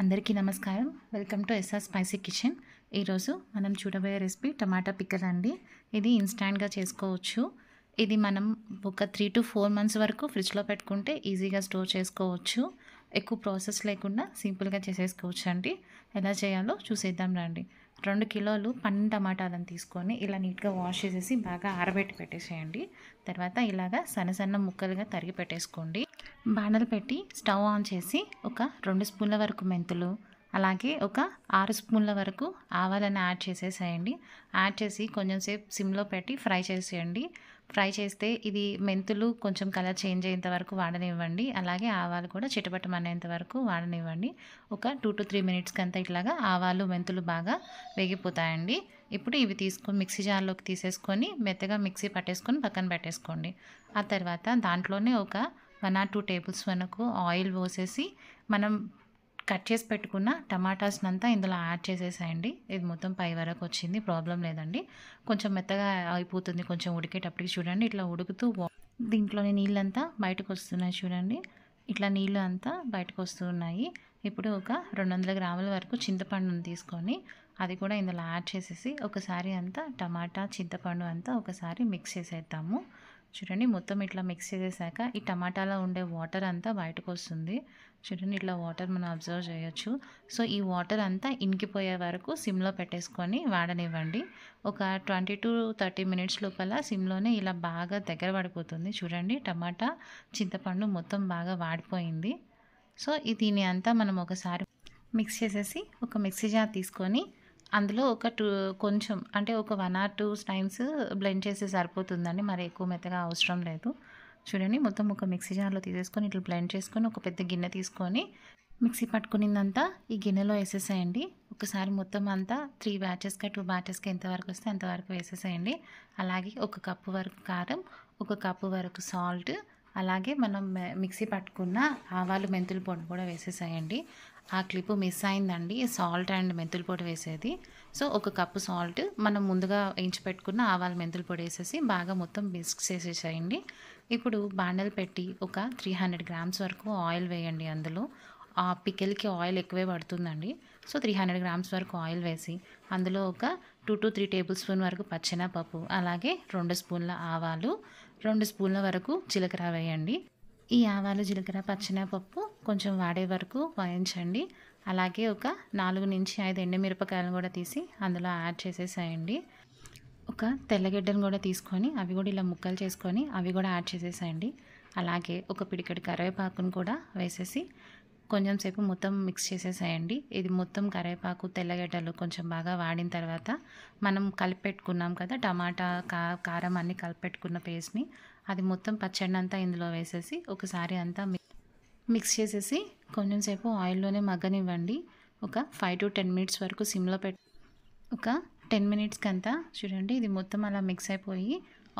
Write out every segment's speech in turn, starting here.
అందరికీ నమస్కారం. Welcome to SR spicy kitchen. ఈరోజు మనం చూడబోయే రెసిపీ టమాటా పిక్కల్ అండి. ఇది ఇన్స్టాంట్గా చేసుకోవచ్చు. ఇది మనం ఒక 3 to 4 months వరకు ఫ్రిడ్జ్లో పెట్టుకుంటే ఈజీగా స్టోర్ చేసుకోవచ్చు. ఎక్కువ ప్రాసెస్ లేకుండా సింపుల్గా చేసేసుకోవచ్చు అండి. ఎలా చేయాలో చూసేద్దాం రండి. 2 కిలోలు పండిన టమాటాలను తీసుకొని ఇలా నీట్గా వాష్ చేసేసి బాగా ఆరబెట్టి పెట్టేసేయండి. తర్వాత ఇలాగా సన్న సన్న ముక్కలుగా తరిగి పెట్టేసుకోండి. బాణలు పెట్టి స్టవ్ ఆన్ చేసి ఒక 2 స్పూన్ల వరకు మెంతులు, అలాగే ఒక 6 స్పూన్ల వరకు ఆవాలను యాడ్ చేసేసేయండి. యాడ్ చేసి కొంచెం సేపు సిమ్లో పెట్టి ఫ్రై చేసేయండి. ఫ్రై చేస్తే ఇది మెంతులు కొంచెం కలర్ చేంజ్ అయ్యేంత వరకు వాడనివ్వండి. అలాగే ఆవాలు కూడా చిటపటమనేంత వరకు వాడనివ్వండి. ఒక 2 to 3 minutesకి అంతా ఇట్లాగా ఆవాలు మెంతులు బాగా వేగిపోతాయండి. ఇప్పుడు ఇవి తీసుకొని మిక్సీ జార్లోకి తీసేసుకొని మెత్తగా మిక్సీ పట్టేసుకొని పక్కన పెట్టేసుకోండి. ఆ తర్వాత దాంట్లోనే ఒక 1 or 2 tablespoon ఆయిల్ పోసేసి మనం కట్ చేసి పెట్టుకున్న టమాటాస్నంతా ఇందులో యాడ్ చేసేసేయండి. ఇది మొత్తం పై వరకు వచ్చింది, ప్రాబ్లం లేదండి. కొంచెం మెత్తగా అయిపోతుంది కొంచెం ఉడికేటప్పటికి. చూడండి ఇట్లా ఉడుకుతూ దీంట్లోని నీళ్ళంతా బయటకు వస్తున్నాయి. చూడండి ఇట్లా నీళ్ళు అంతా బయటకు వస్తున్నాయి. ఇప్పుడు ఒక 200 గ్రాముల వరకు చింతపండుని తీసుకొని అది కూడా ఇందులో యాడ్ చేసేసి ఒకసారి అంతా టమాటా చింతపండు అంతా ఒకసారి మిక్స్ చేసేద్దాము. చూడండి మొత్తం ఇట్లా మిక్స్ చేసేసాక ఈ టమాటాలో ఉండే వాటర్ అంతా బయటకు వస్తుంది. చూడండి ఇట్లా వాటర్ మనం అబ్జర్వ్ చేయొచ్చు. సో ఈ వాటర్ అంతా ఇంకిపోయే వరకు సిమ్లో పెట్టేసుకొని వాడనివ్వండి. ఒక 20 to 30 minutes లోపల సిమ్లోనే ఇలా బాగా దగ్గర పడిపోతుంది. చూడండి టమాటా చింతపండు మొత్తం బాగా వాడిపోయింది. సో దీన్ని అంతా మనం ఒకసారి మిక్స్ చేసేసి ఒక మిక్సీ జార్ తీసుకొని అందులో కొంచెం అంటే ఒక 1 or 2 times బ్లెండ్ చేస్తే సరిపోతుందండి. మరి ఎక్కువ మెత్తగా అవసరం లేదు. చూడండి మొత్తం ఒక మిక్సీ జార్లో తీసేసుకొని ఇట్లా బ్లెండ్ చేసుకొని ఒక పెద్ద గిన్నె తీసుకొని మిక్సీ పట్టుకునిందంతా ఈ గిన్నెలో వేసేసేయండి. ఒకసారి మొత్తం అంతా 3 batchesగా 2 batchesకి ఎంతవరకు వస్తే అంతవరకు వేసేసేయండి. అలాగే 1 కప్పు వరకు కారం, 1 కప్పు వరకు సాల్ట్, అలాగే మనం మిక్సీ పట్టుకున్న ఆవాలు మెంతుల పొడి కూడా వేసేసేయండి. ఆ క్లిప్ మిస్ అయిందండి, సాల్ట్ అండ్ మెంతుల పొడి వేసేది. సో 1 కప్పు సాల్ట్, మనం ముందుగా వేయించి పెట్టుకున్న ఆవాలు మెంతుల పొడి వేసేసి బాగా మొత్తం మిక్స్ చేసేసేయండి. ఇప్పుడు బాండలు పెట్టి ఒక 300 grams వరకు ఆయిల్ వేయండి. అందులో ఆ పికిల్కి ఆయిల్ ఎక్కువే పడుతుందండి. సో 300 grams వరకు ఆయిల్ వేసి అందులో ఒక 2 to 3 tablespoon వరకు పచ్చెనపప్పు, అలాగే 2 స్పూన్ల ఆవాలు, 2 స్పూన్ల వరకు జీలకర్ర వేయండి. ఈ ఆవాలు జీలకర్ర పచ్చెనపప్పు కొంచెం వాడే వరకు వేయించండి. అలాగే ఒక 4 నుంచి 5 ఎండుమిరపకాయలను కూడా తీసి అందులో యాడ్ చేసేసేయండి. ఒక తెల్లగడ్డను కూడా తీసుకొని అవి కూడా ఇలా ముక్కలు చేసుకొని అవి కూడా యాడ్ చేసేసేయండి. అలాగే ఒక పిడికెడు కరివేపాకును కూడా వేసేసి కొంచెం సేపు మొత్తం మిక్స్ చేసేసేయండి. ఇది మొత్తం కరివేపాకు తెల్లగడ్డలు కొంచెం బాగా వాడిన తర్వాత మనం కలిపెట్టుకున్నాం కదా టమాటా కారం అన్నీ కలిపెట్టుకున్న పేస్ట్ని, అది మొత్తం పచ్చడి అంతా ఇందులో వేసేసి ఒకసారి అంతా మిక్స్ చేసేసి కొంచెం సేపు ఆయిల్లోనే మగ్గనివ్వండి. ఒక 5 to 10 minutes వరకు సిమ్లో ఒక 10 minutesకి అంతా చూడండి ఇది మొత్తం అలా మిక్స్ అయిపోయి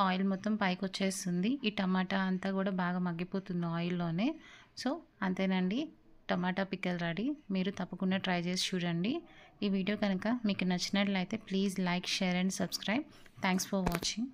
ఆయిల్ మొత్తం పైకి వచ్చేస్తుంది. ఈ టమాటా అంతా కూడా బాగా మగ్గిపోతుంది ఆయిల్లోనే. సో అంతేనండి, టమాటా పిక్కల్ రెడీ. మీరు తప్పకుండా ట్రై చేసి చూడండి. ఈ వీడియో కనుక మీకు నచ్చినట్లయితే please like, share and subscribe. Thanks for watching.